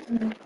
And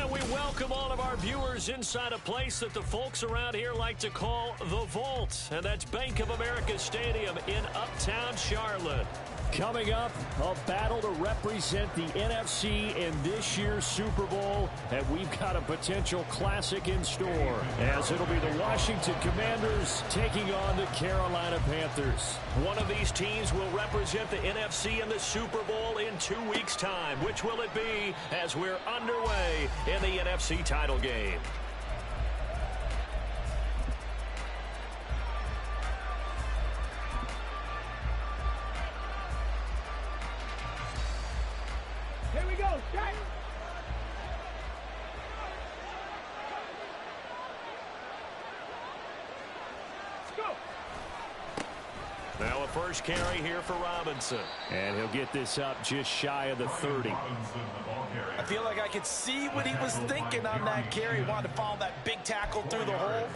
we welcome all of our viewers inside a place that the folks around here like to call the Vault. And that's Bank of America Stadium in Uptown Charlotte. Coming up, a battle to represent the NFC in this year's Super Bowl. And we've got a potential classic in store, as it'll be the Washington Commanders taking on the Carolina Panthers. One of these teams will represent the NFC in the Super Bowl in 2 weeks' time. Which will it be as we're underway in the NFC title game? Here we go, Jack. Let's go. Now a first carry here for Robinson. And he'll get this up just shy of the 30. I feel like I could see what he was thinking on that carry. Wanted to follow that big tackle through the hole.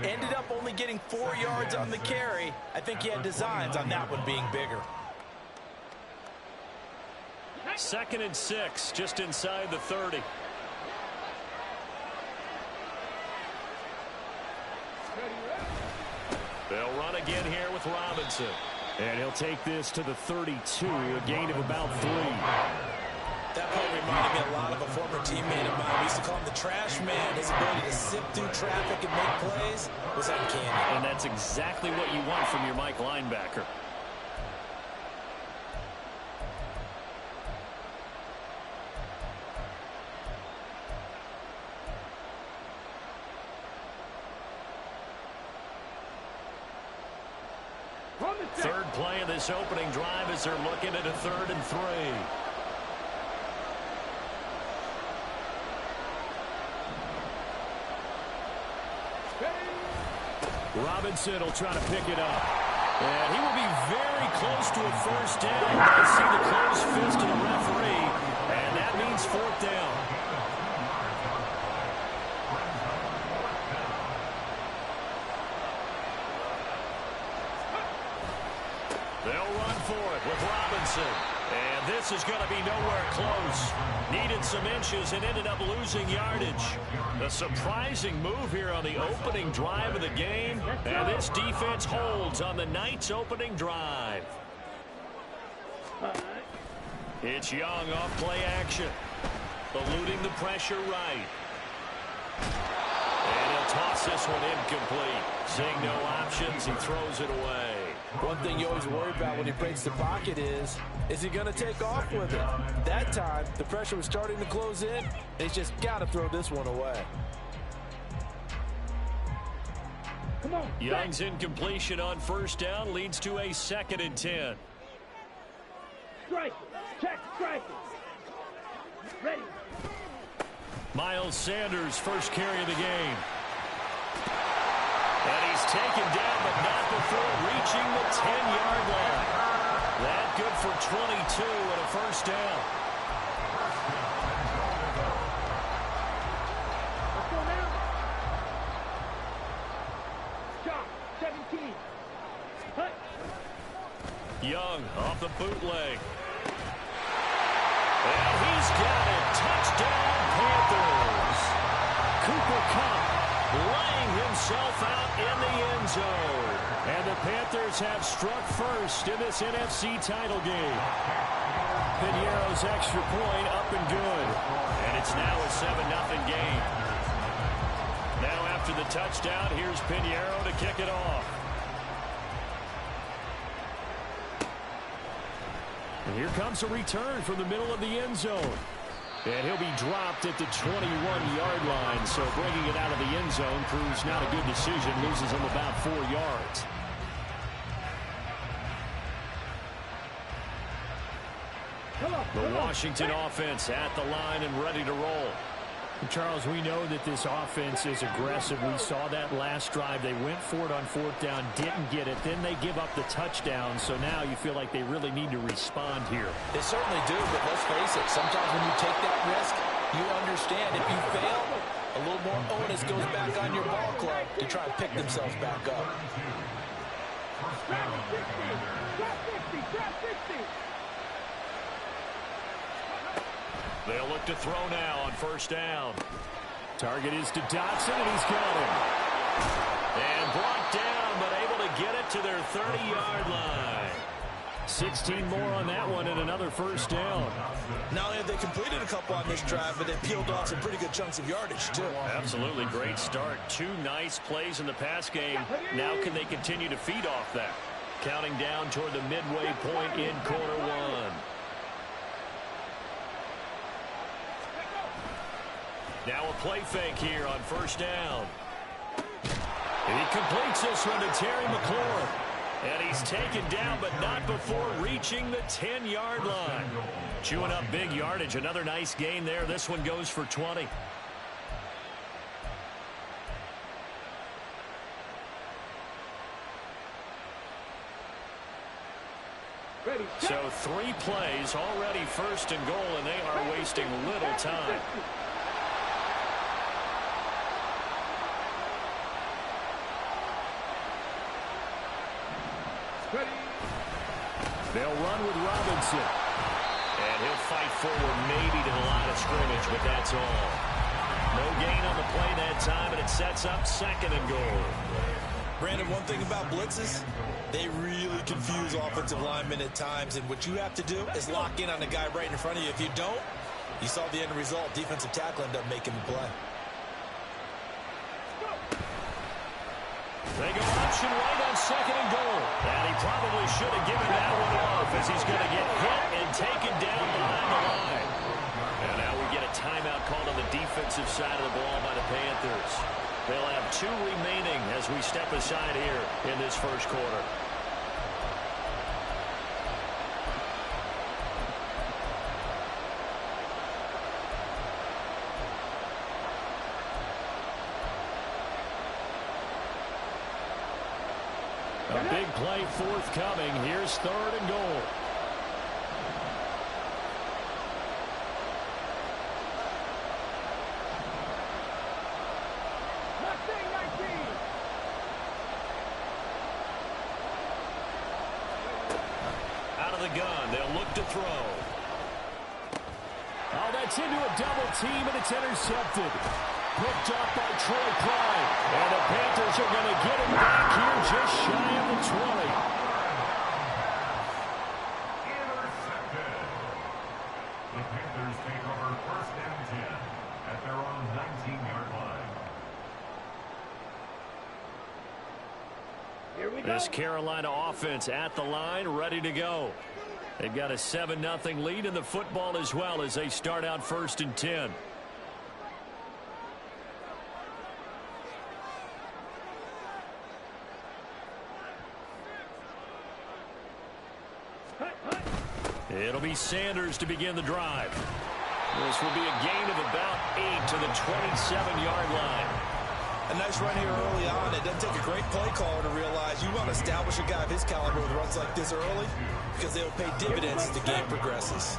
Ended up only getting 4 yards on the carry. I think he had designs on that one being bigger. 2nd and 6, just inside the 30. They'll run again here with Robinson. And he'll take this to the 32, a gain of about 3. That play reminded me a lot of a former teammate of mine. We used to call him the trash man. His ability to sift through traffic and make plays was uncanny. And that's exactly what you want from your Mike linebacker. Third play of this opening drive as they're looking at a 3rd and 3. Robinson will try to pick it up. And he will be very close to a first down. I see the closed fist of the referee, and that means 4th down. They'll run for it with Robinson. And this is going to be nowhere close. Needed some inches and ended up losing yardage. A surprising move here on the opening drive of the game. And this defense holds on the night's opening drive. It's Young off play action. Eluding the pressure right. And he'll toss this one incomplete. Seeing no options, he throws it away. One thing you always worry about when he breaks the pocket is he going to take off with it? That time, the pressure was starting to close in, and he's just got to throw this one away. Come on. Young's incompletion on first down leads to a 2nd and 10. Strike. Check. Strike. Ready. Miles Sanders, first carry of the game. And he's taken down, but not before reaching the 10-yard line. That good for 22 and a first down. Let's go now. Shot, 17. Hut. Young off the bootleg. And he's got it. Touchdown, Panthers. Cooper Kupp laying himself out in the end zone. And the Panthers have struck first in this NFC title game. Piñeiro's extra point up and good. And it's now a 7-0 game. Now after the touchdown, here's Piñeiro to kick it off. And here comes a return from the middle of the end zone. And he'll be dropped at the 21-yard line. So bringing it out of the end zone proves not a good decision. Loses him about 4 yards. The Washington offense at the line and ready to roll. Charles, we know that this offense is aggressive. We saw that last drive. They went for it on 4th down, didn't get it. Then they give up the touchdown. So now you feel like they really need to respond here. They certainly do, but let's face it. Sometimes when you take that risk, you understand if you fail, a little more onus goes back on your ball club to try and pick themselves back up. Trap 60. Trap 60. They'll look to throw now on 1st down. Target is to Dotson, and he's got him. And brought down, but able to get it to their 30-yard line. 16 more on that one and another 1st down. Not only have they completed a couple on this drive, but they peeled off some pretty good chunks of yardage, too. Absolutely great start. 2 nice plays in the pass game. Now can they continue to feed off that? Counting down toward the midway point in quarter 1. Now a play fake here on 1st down. He completes this one to Terry McLaurin. And he's taken down, but not before reaching the 10-yard line. Chewing up big yardage. Another nice gain there. This one goes for 20. Ready. So 3 plays already 1st and goal, and they are wasting little time. They'll run with Robinson. And he'll fight forward maybe to the line of scrimmage, but that's all. No gain on the play that time, and it sets up 2nd and goal. Brandon, one thing about blitzes, they really confuse offensive linemen at times, and what you have to do is lock in on the guy right in front of you. If you don't, you saw the end result. Defensive tackle ended up making the play. They go option right on 2nd and goal. And he probably should have given that one off as he's going to get hit and taken down behind the line. And now we get a timeout called on the defensive side of the ball by the Panthers. They'll have 2 remaining as we step aside here in this 1st quarter. A big play forthcoming. Here's 3rd and goal. Out of the gun. They'll look to throw. Oh, that's into a double team, and it's intercepted. Picked up by Troy Pride. And the Panthers are going to get it back here just shy of the 20. Intercepted. The Panthers take over 1st and 10 at their own 19-yard line. Here we go. This Carolina offense at the line, ready to go. They've got a 7-0 lead in the football as well as they start out 1st and 10. It'll be Sanders to begin the drive. This will be a gain of about 8 to the 27-yard line. A nice run here early on. It doesn't take a great play caller to realize you want to establish a guy of his caliber with runs like this early because they'll pay dividends as the game progresses.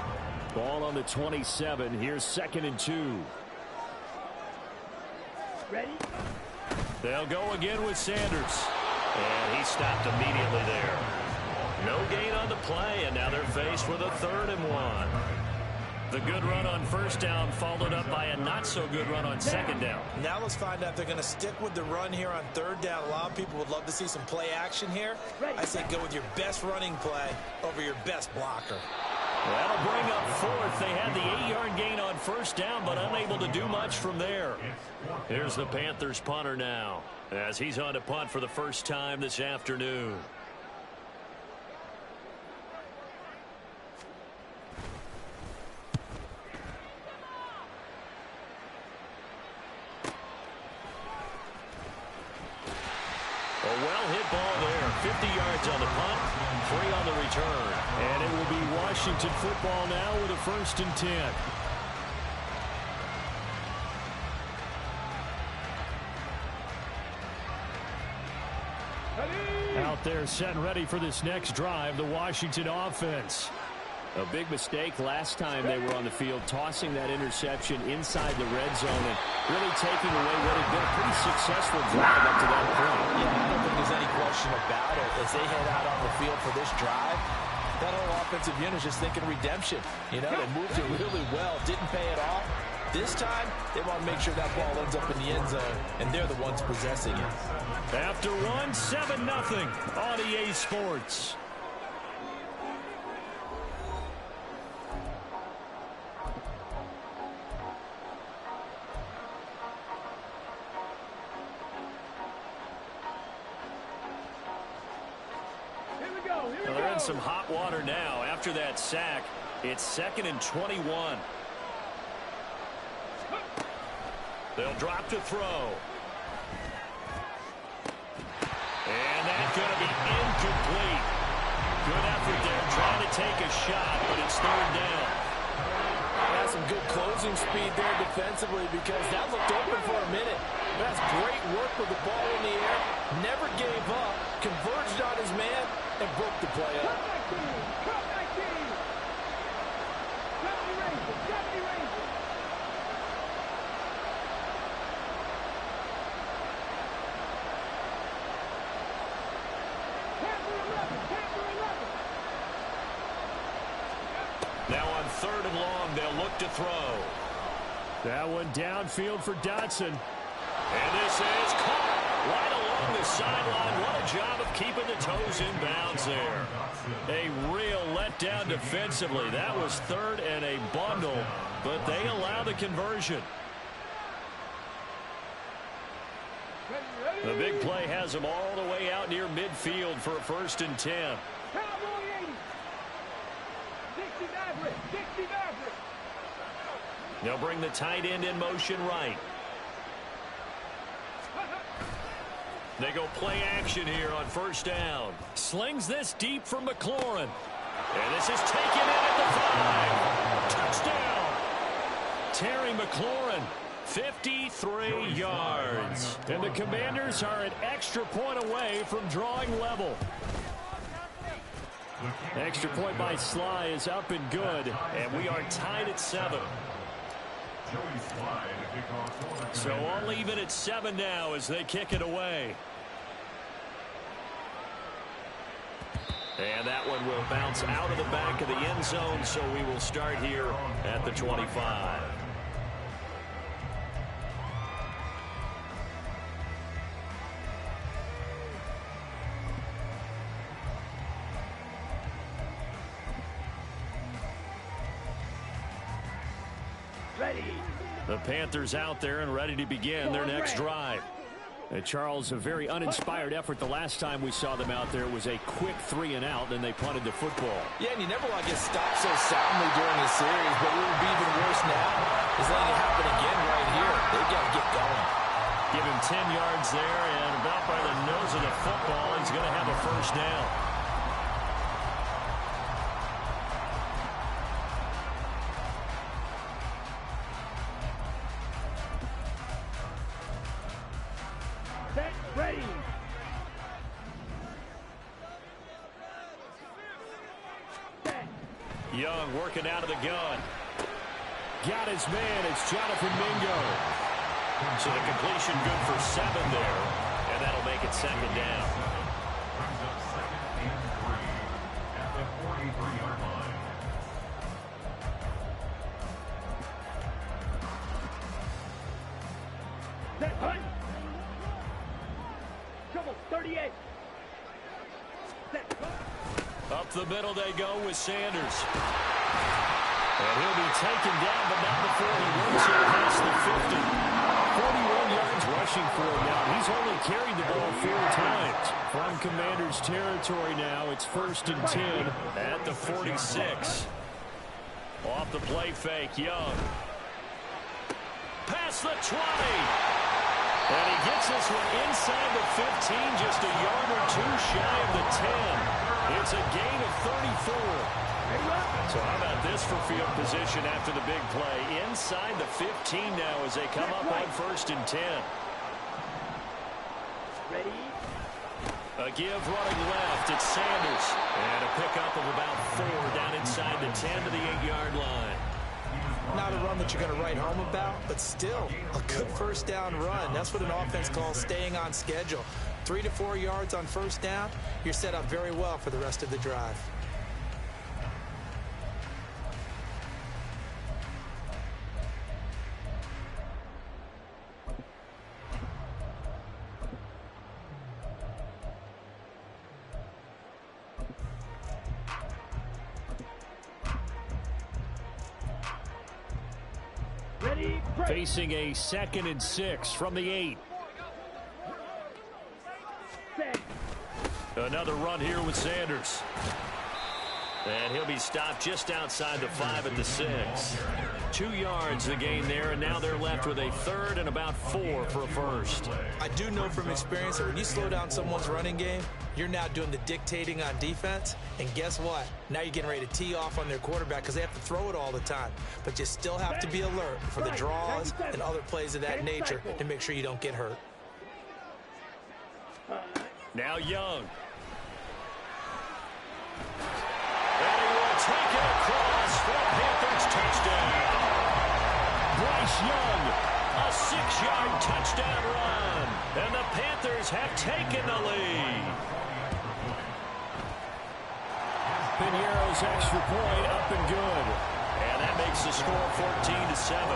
Ball on the 27. Here's 2nd and 2. Ready? They'll go again with Sanders. And he stopped immediately there. No gain on the play, and now they're faced with a 3rd and 1. The good run on 1st down followed up by a not-so-good run on 2nd down. Now let's find out if they're going to stick with the run here on 3rd down. A lot of people would love to see some play action here. I say go with your best running play over your best blocker. That'll bring up 4th. They had the 8-yard gain on 1st down, but unable to do much from there. Here's the Panthers punter now, as he's on to punt for the first time this afternoon. A well-hit ball there. 50 yards on the punt, 3 on the return. And it will be Washington football now with a 1st and 10. Out there set and ready for this next drive, the Washington offense. A big mistake last time they were on the field, tossing that interception inside the red zone and really taking away what had been a pretty successful drive up to that point. Yeah, I don't think there's any question about it. As they head out on the field for this drive, that whole offensive unit is just thinking redemption. You know, they moved it really well, didn't pay it off. This time, they want to make sure that ball ends up in the end zone, and they're the ones possessing it. After one, 7-0 on EA Sports. Well, they're in some hot water now. After that sack, it's 2nd and 21. They'll drop to throw. And that's going to be incomplete. Good effort there, trying to take a shot, but it's 3rd down. That's some good closing speed there defensively because that looked open for a minute. That's great work with the ball in the air. Never gave up, converged on his man, and broke the play up. Cut 19! 70 Rangers! 70 Rangers! Now on 3rd and long, they'll look to throw. That one downfield for Dotson. And this is caught right along the sideline. What a job of keeping the toes in bounds there. A real letdown defensively. That was 3rd and a bundle, but they allow the conversion. The big play has them all the way out near midfield for a 1st and 10. Cowboy 80! 60 Maverick! 60 Maverick! They'll bring the tight end in motion right. They go play action here on 1st down. Slings this deep for McLaurin. And this is taken in at the 5. Touchdown! Terry McLaurin, 53 yards. And the Commanders are an extra point away from drawing level. Extra point by Sly is up and good, and we are tied at 7. So all even at 7 now as they kick it away. And that one will bounce out of the back of the end zone, so we will start here at the 25. Ready! The Panthers out there and ready to begin their next drive. Charles, a very uninspired effort the last time we saw them out there. It was a quick 3 and out, and they punted the football. Yeah, and you never want to get stopped so soundly during the series, but what would be even worse now is letting it happen again right here. They've got to get going. Give him 10 yards there, and about by the nose of the football, he's going to have a 1st down. Young working out of the gun. Got his man. It's Jonathan Mingo. So the completion good for 7 there, and that'll make it second down. Brings up 2nd and 3 at the 43-yard line. Set, hunt. Trouble, 38. Set, hunt. Up the middle they go with Sanders. And he'll be taken down, but not before he works it past the 50. 41 yards rushing for him now. He's only carried the ball 4 times. From Commanders territory now, it's 1st and 10. At the 46. Off the play fake, Young. Past the 20. And he gets this one inside the 15, just a yard or 2 shy of the 10. It's a gain of 34. So how about this for field position after the big play? Inside the 15 now as they come up on 1st and 10. Ready? A give running left. It's Sanders. And a pickup of about 4 down inside the 10 to the 8-yard line. Not a run that you're going to write home about, but still a good 1st down run. That's what an offense calls staying on schedule. 3 to 4 yards on 1st down, you're set up very well for the rest of the drive. Ready? Break. Facing a 2nd and 6 from the 8. Set. Another run here with Sanders. And he'll be stopped just outside the 5 at the 6. 2 yards the gain there, and now they're left with a 3rd and about 4 for a 1st. I do know from experience that when you slow down someone's running game, you're now doing the dictating on defense. And guess what? Now you're getting ready to tee off on their quarterback because they have to throw it all the time. But you still have to be alert for the draws and other plays of that nature to make sure you don't get hurt. Now Young. And he will take it across for a Panthers touchdown. Bryce Young, a 6-yard touchdown run. And the Panthers have taken the lead. Piñeiro's extra point up and good. And that makes the score 14-7.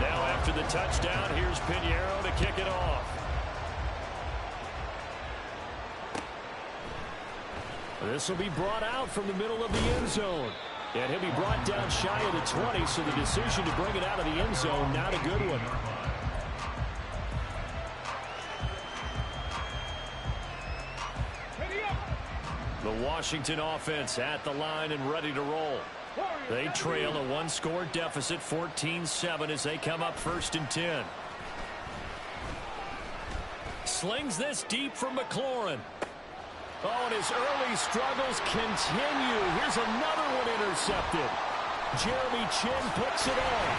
Now after the touchdown, here's Piñeiro to kick it off. This will be brought out from the middle of the end zone. And he'll be brought down shy of the 20, so the decision to bring it out of the end zone, not a good one. The Washington offense at the line and ready to roll. They trail a 1-score deficit, 14-7, as they come up 1st and 10. Slings this deep from McLaurin. Oh, and his early struggles continue. Here's another one intercepted. Jeremy Chin puts it on.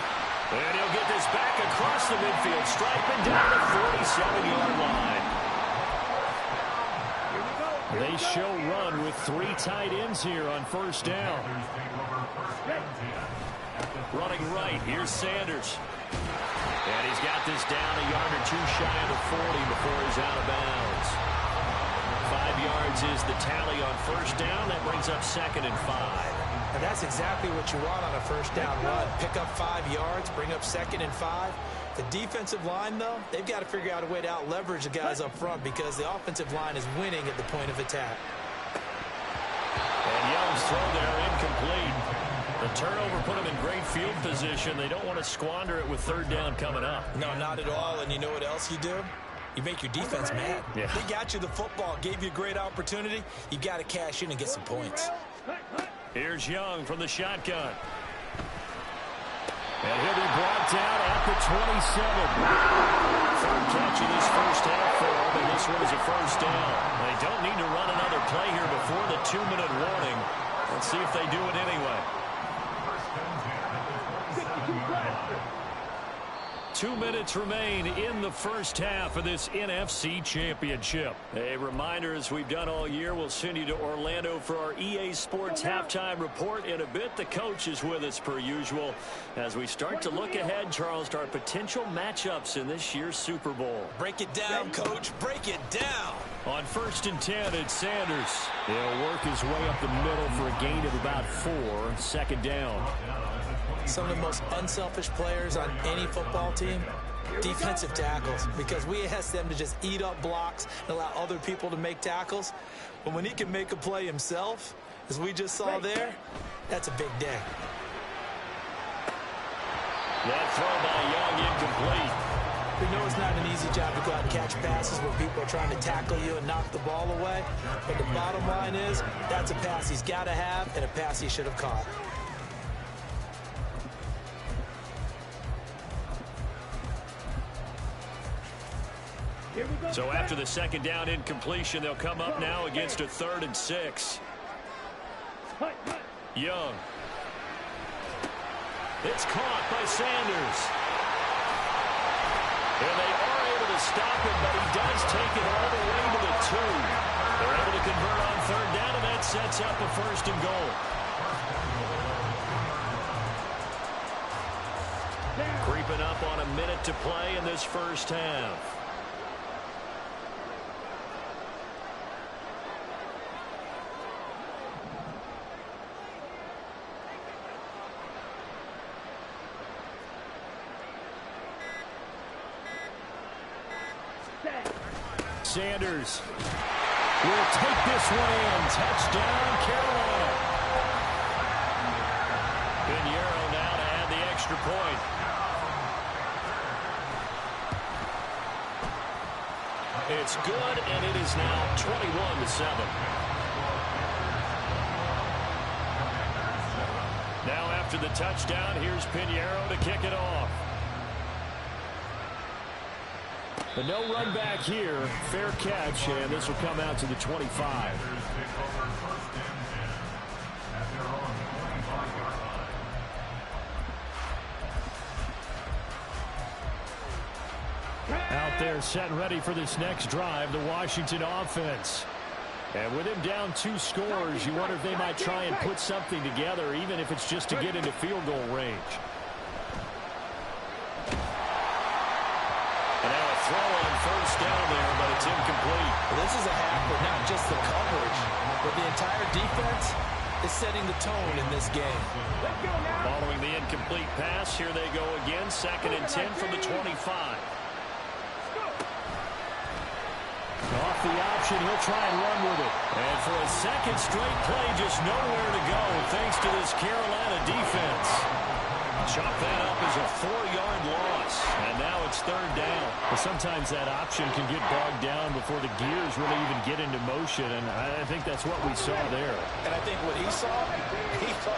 And he'll get this back across the midfield stripe and down the 47-yard line. They show run with 3 tight ends here on 1st down. Running right, here's Sanders. And he's got this down a yard or 2 shy of the 40 before he's out of bounds. 5 yards is the tally on 1st down. That brings up 2nd and 5. And that's exactly what you want on a 1st down run. Pick up 5 yards, bring up 2nd and 5. The defensive line, though, they've got to figure out a way to out-leverage the guys up front because the offensive line is winning at the point of attack. And Young's throw there incomplete. The turnover put them in great field position. They don't want to squander it with 3rd down coming up. No, not at all. And you know what else you do? You make your defense mad. Yeah. They got you the football, gave you a great opportunity. You got to cash in and get some points. Here's Young from the shotgun. And he'll be brought down at the 27. 3rd catch of this 1st half for him, and this one is a 1st down. They don't need to run another play here before the 2-minute warning. Let's see if they do it anyway. 2 minutes remain in the first half of this NFC Championship. A reminder, as we've done all year, we'll send you to Orlando for our EA Sports halftime report in a bit. The coach is with us per usual as we start to look ahead, Charles, to our potential matchups in this year's Super Bowl. Break it down, Coach. Break it down. On 1st and 10, it's Sanders. He'll work his way up the middle for a gain of about 4. 2nd down. Some of the most unselfish players on any football team, defensive tackles, because we ask them to just eat up blocks and allow other people to make tackles. But when he can make a play himself, as we just saw there, that's a big day. That throw by Young incomplete. We know it's not an easy job to go out and catch passes where people are trying to tackle you and knock the ball away. But the bottom line is, that's a pass he's got to have and a pass he should have caught. So after the 2nd down incompletion, they'll come up now against a 3rd and 6. Young. It's caught by Sanders. And they are able to stop him, but he does take it all the way to the 2. They're able to convert on 3rd down, and that sets up a 1st and goal. Creeping up on a minute to play in this first half. Sanders will take this one in. Touchdown, Carolina. Pinheiro now to add the extra point. It's good, and it is now 21-7. Now after the touchdown, here's Pinheiro to kick it off. But no run back here. Fair catch, and this will come out to the 25. Out there set and ready for this next drive, the Washington offense. And with him down 2 scores, you wonder if they might try and put something together, even if it's just to get into field goal range. Throw on 1st down there, but it's incomplete. Well, this is a half where not just the coverage, but the entire defense is setting the tone in this game. Following the incomplete pass, here they go again. 2nd and 10 from the 25. Off the option, he'll try and run with it. And for a 2nd straight play, just nowhere to go thanks to this Carolina defense. Chop that up as a 4-yard loss, and now it's 3rd down. Well, sometimes that option can get bogged down before the gears really even get into motion, and I think that's what we saw there. And I think what he saw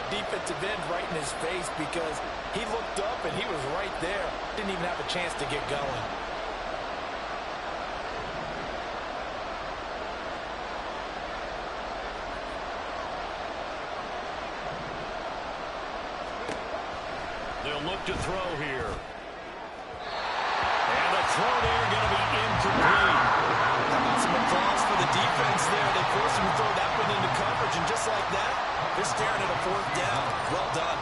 defensive end right in his face because he looked up and he was right there. Didn't even have a chance to get going. They'll look to throw here. And the throw there going to be incomplete. How about some applause for the defense there? They forced him to throw that one into coverage, and just like that, they're staring at a 4th down. Well done.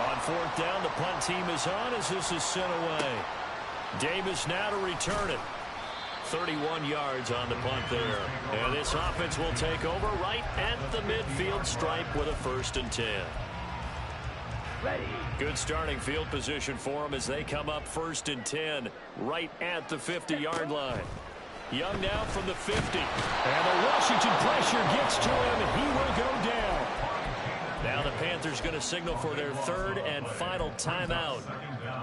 On 4th down, the punt team is on as this is sent away. Davis now to return it. 31 yards on the punt there. And this offense will take over right at the midfield stripe with a 1st and 10. Good starting field position for them as they come up 1st and 10 right at the 50-yard line. Young now from the 50. And the Washington pressure gets to him, and he will go down. Now the Panthers going to signal for their 3rd and final timeout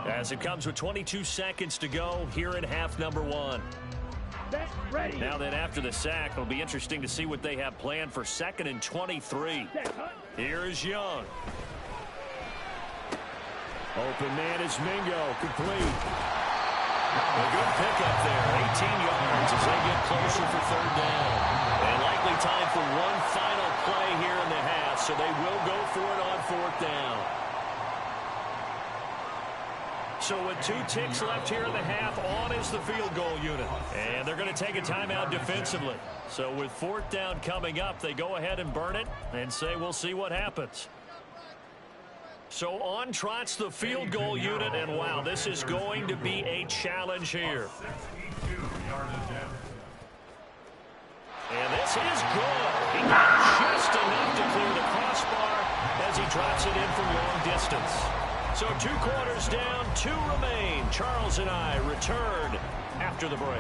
as it comes with 22 seconds to go here in half number 1. Now then, after the sack, it'll be interesting to see what they have planned for 2nd and 23. Here is Young. Open man is Mingo, complete. A good pickup there, 18 yards as they get closer for 3rd down. And likely time for one final play here in the half, so they will go for it on 4th down. So with 2 ticks left here in the half, on is the field goal unit. And they're going to take a timeout defensively. So with 4th down coming up, they go ahead and burn it and say we'll see what happens. So on trots the field goal unit, and wow, this is going to be a challenge here. And this is good. He got just enough to clear the crossbar as he drops it in from long distance. So 2 quarters down, 2 remain. Charles and I return after the break.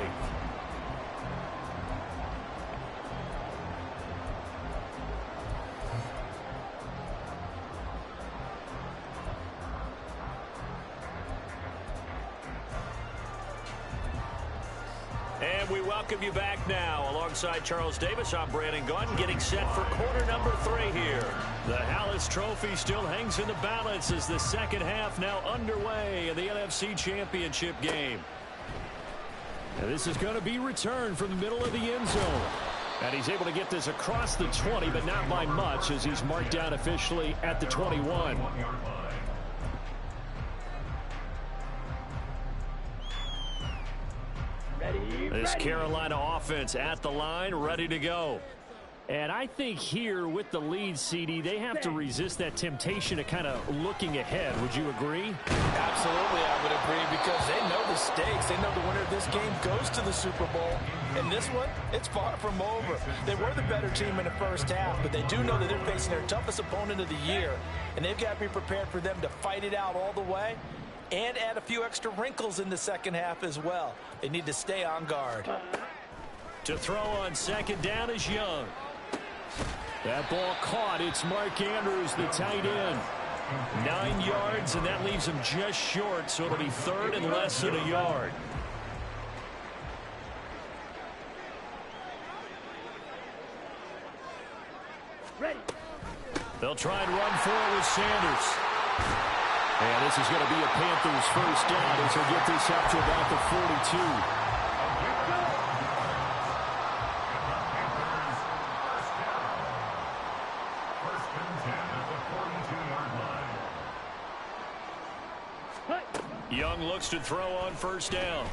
And we welcome you back now. Alongside Charles Davis, I'm Brandon Gunn, getting set for quarter number 3 here. The Hallis Trophy still hangs in the balance as the second half now underway in the NFC Championship game. And this is going to be returned from the middle of the end zone. And he's able to get this across the 20, but not by much as he's marked down officially at the 21. This Carolina offense at the line, ready to go. And I think here with the lead, CD, they have to resist that temptation to kind of looking ahead. Would you agree? Absolutely, I would agree, because they know the stakes. They know the winner of this game goes to the Super Bowl. And this one, it's far from over. They were the better team in the first half, but they do know that they're facing their toughest opponent of the year. And they've got to be prepared for them to fight it out all the way and add a few extra wrinkles in the second half as well. They need to stay on guard. To throw on second down is Young. That ball caught. It's Mark Andrews, the tight end. 9 yards, and that leaves him just short, so it'll be 3rd and less than a yard. Ready. They'll try and run for it with Sanders. And this is going to be a Panthers first down as he'll get this up to about the 42. Young looks to throw on first down.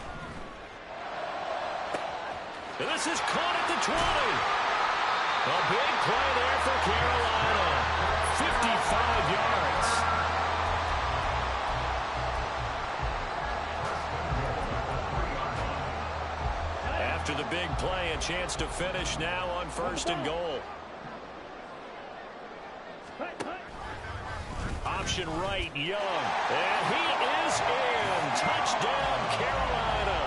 And this is caught at the 20. A big play there for Carolina. 55 yards. After the big play, a chance to finish now on 1st and goal. Option right, Young. And he is in. Touchdown, Carolina.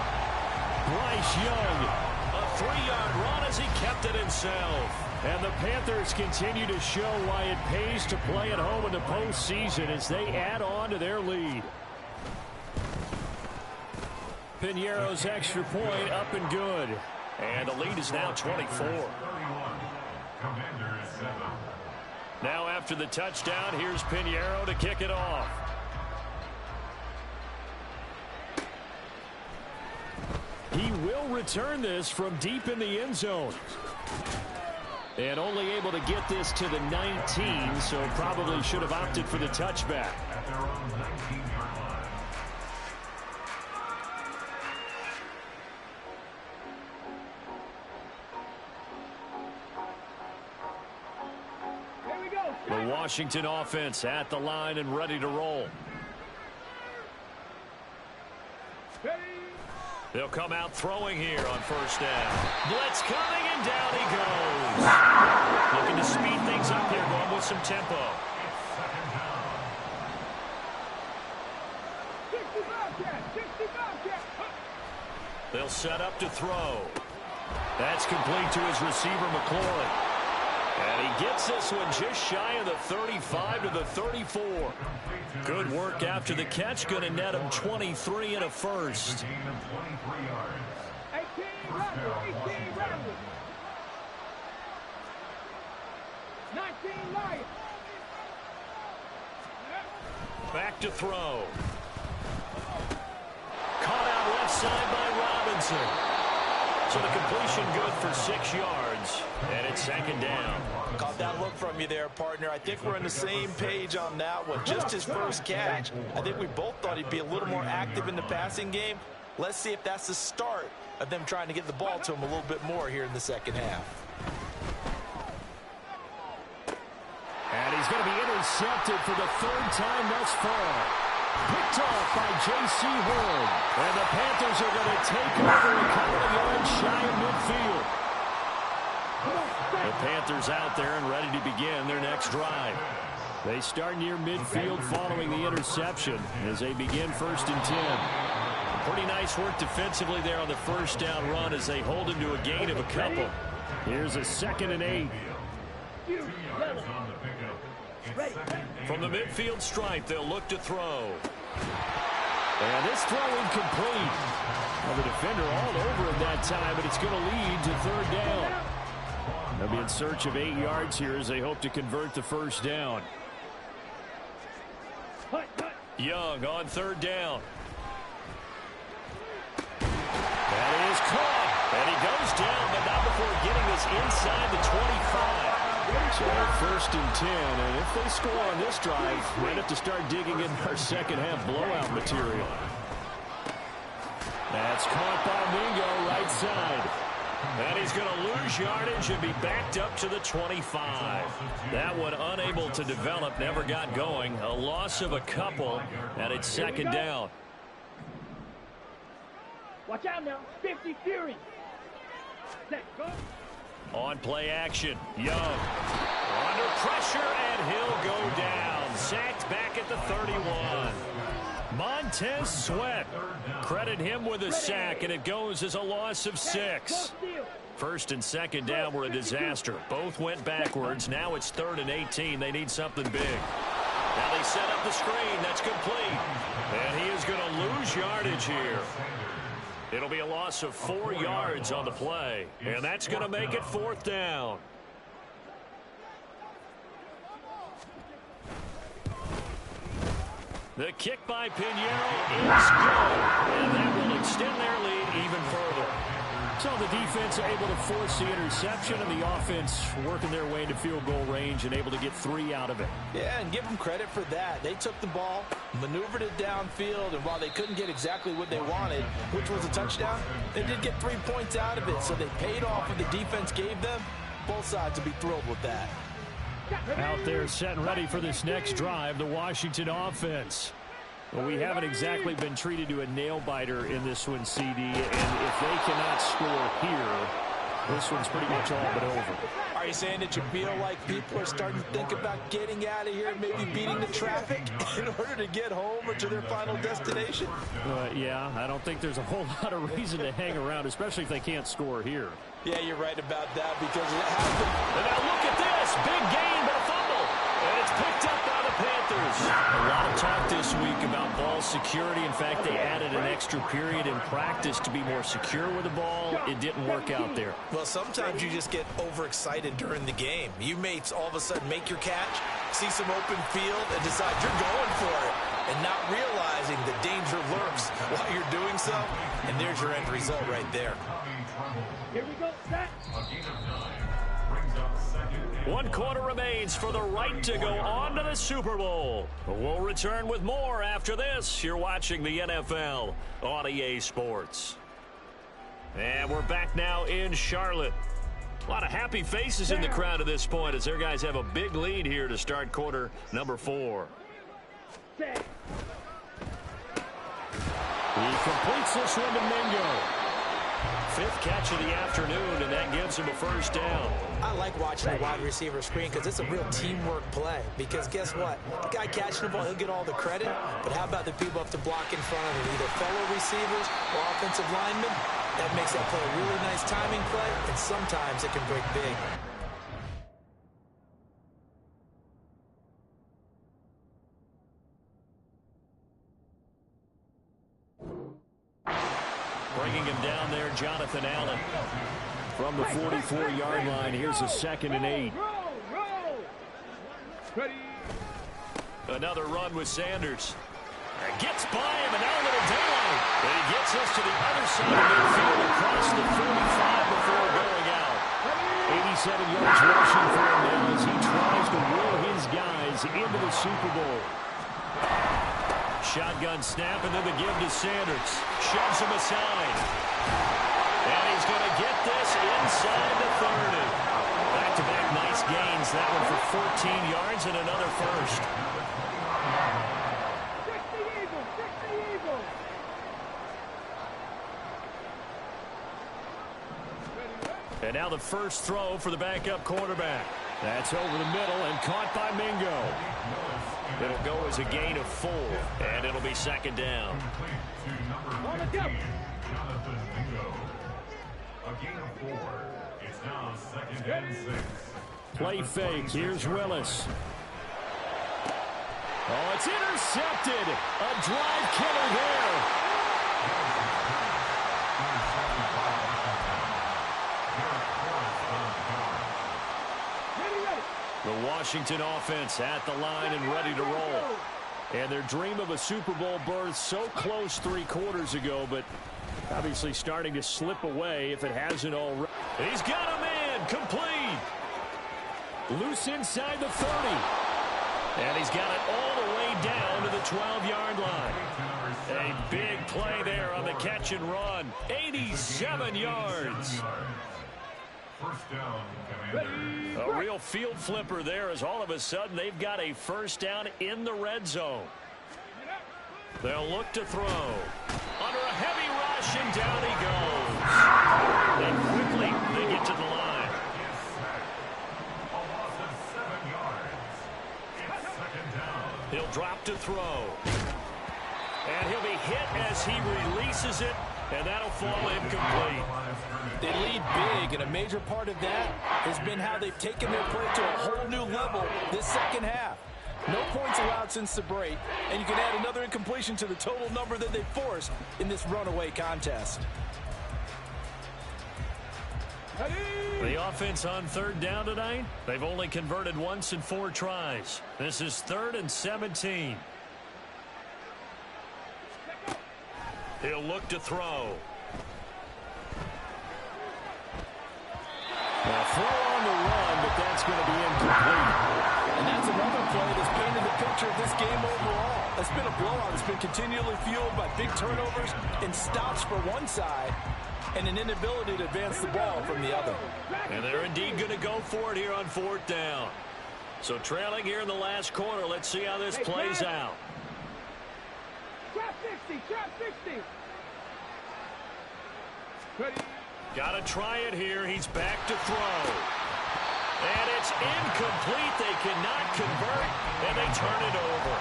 Bryce Young. A 3-yard run as he kept it himself. And the Panthers continue to show why it pays to play at home in the postseason as they add on to their lead. Piñeiro's extra point up and good. And the lead is now 24. Now after the touchdown, here's Piñeiro to kick it off. He will return this from deep in the end zone. And only able to get this to the 19, so probably should have opted for the touchback. The Washington offense at the line and ready to roll. They'll come out throwing here on first down. Blitz coming, and down he goes. Looking to speed things up here, going with some tempo. They'll set up to throw. That's complete to his receiver, McLaurin. And he gets this one just shy of the 35 to the 34. Good work after the catch. Going to net him 23 and a first. 18 Ravens. 19 Lions. Back to throw. Caught out left side by Robinson. So the completion good for 6 yards. And it's second down. Caught that look from you there, partner. I think we're on the same page on that one. Just his first catch. I think we both thought he'd be a little more active in the passing game. Let's see if that's the start of them trying to get the ball to him a little bit more here in the second half. And he's going to be intercepted for the third time thus far. Picked off by J.C. Horn. And the Panthers are going to take over a couple of yards shy of midfield. The Panthers out there and ready to begin their next drive. They start near midfield following the interception as they begin 1st and 10. Pretty nice work defensively there on the first down run as they hold him to a gain of a couple. Here's a 2nd and 8. From the midfield stripe, they'll look to throw. And this throw incomplete. Well, the defender all over him that time, but it's going to lead to 3rd down. They'll be in search of 8 yards here as they hope to convert the first down. Young on 3rd down. That is caught. And he goes down, but not before getting this inside the 25. So 1st and 10, and if they score on this drive, we have to start digging in our second half blowout material. That's caught by Mingo right side. And he's going to lose yardage and be backed up to the 25. That one unable to develop, never got going. A loss of a couple, and it's 2nd down. Watch out now. 50 Fury. Set, go. On play action, Young under pressure, and he'll go down. Sacked back at the 31. Montez Sweat, credit him with a sack, and it goes as a loss of 6. 1st and 2nd down were a disaster. Both went backwards. Now it's 3rd and 18. They need something big. Now they set up the screen. That's complete. And he is going to lose yardage here. It'll be a loss of 4 yards on the play, and that's going to make it 4th down. The kick by Pinheiro is good, and that will extend their lead even further. So the defense able to force the interception, and the offense working their way into field goal range and able to get 3 out of it. Yeah, and give them credit for that. They took the ball, maneuvered it downfield, and while they couldn't get exactly what they wanted, which was a touchdown, they did get 3 points out of it, so they paid off what the defense gave them. Both sides will be thrilled with that. Out there set and ready for this next drive, the Washington offense. Well, we haven't exactly been treated to a nail-biter in this one, CD, and if they cannot score here, this one's pretty much all but over. Are you saying that you feel like people are starting to think about getting out of here, maybe beating the traffic in order to get home or to their final destination? Yeah, I don't think there's a whole lot of reason to hang around, especially if they can't score here. Yeah, you're right about that because it happened. And now look at this. Big gain, but a fumble. And it's picked up by the Panthers. A lot of talk this week about ball security. In fact, they added an extra period in practice to be more secure with the ball. It didn't work out there. Well, sometimes you just get overexcited during the game. You may all of a sudden make your catch, see some open field, and decide you're going for it, and not realizing the danger lurks while you're doing so. And there's your end result right there. Here we go, set. 1 quarter remains for the right to go on to the Super Bowl. We'll return with more after this. You're watching the NFL on EA Sports. And we're back now in Charlotte. A lot of happy faces in the crowd at this point as their guys have a big lead here to start quarter number 4. Set. He completes this one to Mingo. 5th catch of the afternoon, and that gives him a first down. I like watching the wide receiver screen because it's a real teamwork play. Because guess what? The guy catching the ball, he'll get all the credit. But how about the people up to block in front of him, either fellow receivers or offensive linemen? That makes that play a really nice timing play, and sometimes it can break big. Bringing him down there, Jonathan Allen. From the 44-yard line, here's a 2nd and 8. Roll. Ready. Another run with Sanders. Gets by him, and now a little daylight. And he gets us to the other side of midfield across the 45 before going out. yards rushing for him now as he tries to will his guys into the Super Bowl. Shotgun snap, and then the give to Sanders. Shoves him aside. And he's going to get this inside the 30. Back-to-back nice gains. That one for 14 yards and another first. And now the first throw for the backup quarterback. That's over the middle and caught by Mingo. It'll go as a gain of 4, and it'll be second down. Jonathan Mingo. A gain of 4. It's now second and 6. Play fake. Here's Willis. Oh, it's intercepted. A drive killer there. The Washington offense at the line and ready to roll. And their dream of a Super Bowl berth so close 3 quarters ago, but obviously starting to slip away if it hasn't already. He's got a man complete. Loose inside the 30. And he's got it all the way down to the 12-yard line. A big play there on the catch and run. 87 yards. First down, Commanders. A real field flipper there as all of a sudden they've got a first down in the red zone. They'll look to throw. Under a heavy rush, and down he goes. And quickly they get to the line. A loss of 7 yards. It's second down. He'll drop to throw. And he'll be hit as he releases it, and that'll fall incomplete. They lead big, and a major part of that has been how they've taken their play to a whole new level this second half. No points allowed since the break, and you can add another incompletion to the total number that they forced in this runaway contest. The offense on third down tonight, they've only converted once in 4 tries. This is 3rd and 17. He'll look to throw. A throw on the run, but that's going to be incomplete. And that's another play that's painted the picture of this game overall. It's been a blowout. It's been continually fueled by big turnovers and stops for one side and an inability to advance the ball from the other. And they're indeed going to go for it here on 4th down. So trailing here in the last quarter, let's see how this plays out. Trap 60, trap 60. Ready. Got to try it here. He's back to throw. And it's incomplete. They cannot convert, and they turn it over.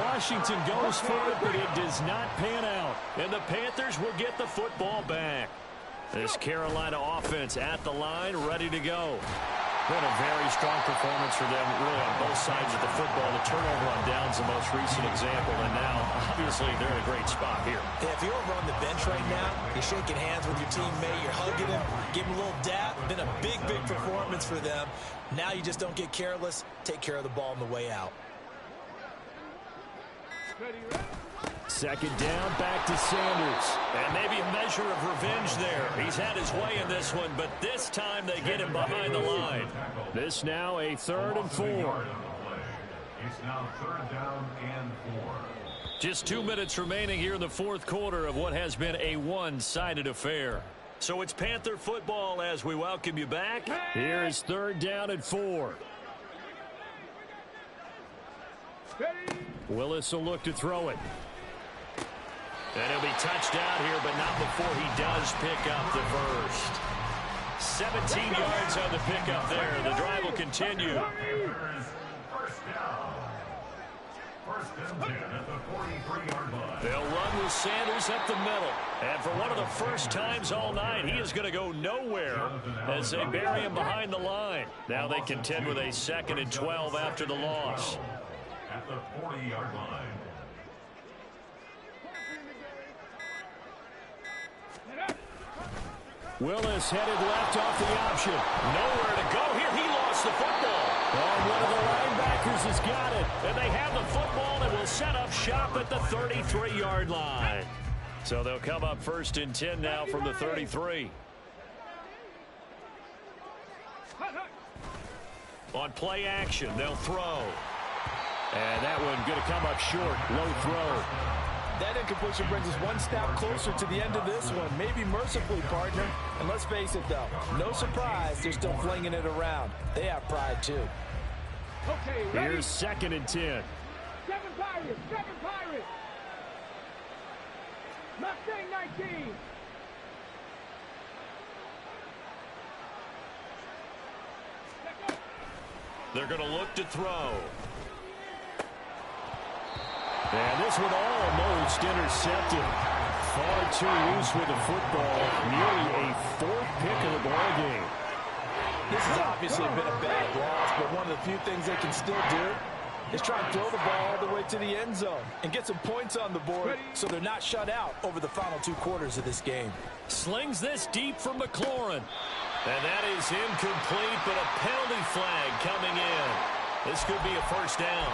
Washington goes for it, but it does not pan out. And the Panthers will get the football back. This Carolina offense at the line, ready to go. Been a very strong performance for them, really, on both sides of the football. The turnover on downs, the most recent example, and now, obviously, they're in a great spot here. Yeah, if you're over on the bench right now, you're shaking hands with your teammate, you're hugging him, giving him a little dap. Been a big, big performance for them. Now you just don't get careless. Take care of the ball on the way out. Second down, back to Sanders. And maybe a measure of revenge there. He's had his way in this one, but this time they get him behind the line. This now a 3rd and 4. It's now 3rd down and 4. Just 2 minutes remaining here in the 4th quarter of what has been a one-sided affair. So it's Panther football as we welcome you back. Here is 3rd down and 4. Willis will look to throw it. And he'll be touched out here, but not before he does pick up the first. 17 yards on the pickup there. The drive will continue. First down. First and 10 at the 43-yard line. They'll run with Sanders up the middle. And for one of the first times all night, he is going to go nowhere as they bury him behind the line. Now they contend with a 2nd and 12 after the loss. At the 40-yard line. Willis headed left off the option. Nowhere to go here. He lost the football. Oh, one of the linebackers has got it. And they have the football and will set up shop at the 33-yard line. So they'll come up 1st and 10 now from the 33. On play action, they'll throw. And that one going to come up short. Low throw. That incompletion brings us one step closer to the end of this one. Maybe mercifully, partner. And let's face it, though, no surprise, they're still flinging it around. They have pride, too. Okay, ready? Here's 2nd and 10. 7 Pirates, 7 Pirates. Mustang 19. They're going to look to throw. And this one almost intercepted. Far too loose with the football. Nearly a 4th pick of the ball game. This has obviously been a bad loss, but one of the few things they can still do is try and throw the ball all the way to the end zone and get some points on the board so they're not shut out over the final 2 quarters of this game. Slings this deep from McLaurin. And that is incomplete, but a penalty flag coming in. This could be a first down.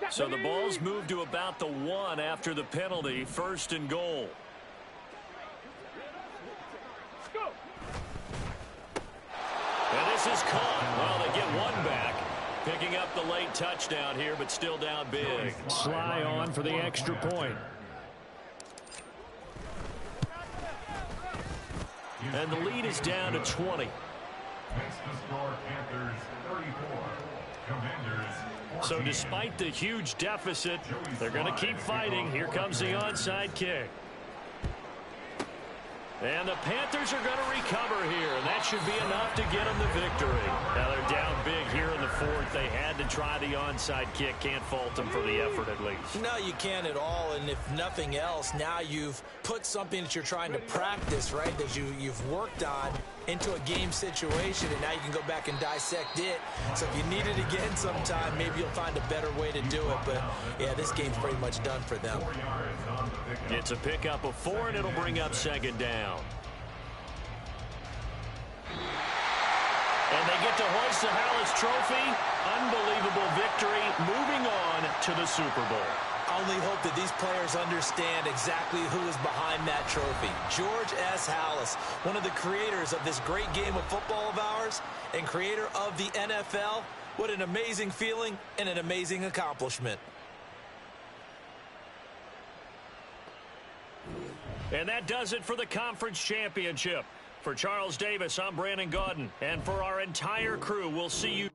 So the ball's moved to about the 1 after the penalty. 1st and goal. And this is caught. Well, they get 1 back. Picking up the late touchdown here, but still down big. Sly on for the extra point. And the lead is down to 20. Makes the score Panthers 34. Commanders 14. So despite the huge deficit, they're going to keep fighting. Here comes the onside kick. And the Panthers are going to recover here, and that should be enough to get them the victory. Now they're down big here in the 4th. They had to try the onside kick. Can't fault them for the effort at least. No, you can't at all, and if nothing else, now you've put something that you're trying to practice, right, that you've worked on into a game situation, and now you can go back and dissect it. So if you need it again sometime, maybe you'll find a better way to do it. But, yeah, this game's pretty much done for them. It's a pickup of 4, and it'll bring up 2nd down. And they get to hoist the Hallis Trophy. Unbelievable victory, moving on to the Super Bowl. I only hope that these players understand exactly who is behind that trophy. George S. Hallis, one of the creators of this great game of football of ours and creator of the NFL. What an amazing feeling and an amazing accomplishment. And that does it for the conference championship. For Charles Davis, I'm Brandon Gaudin. And for our entire crew, we'll see you.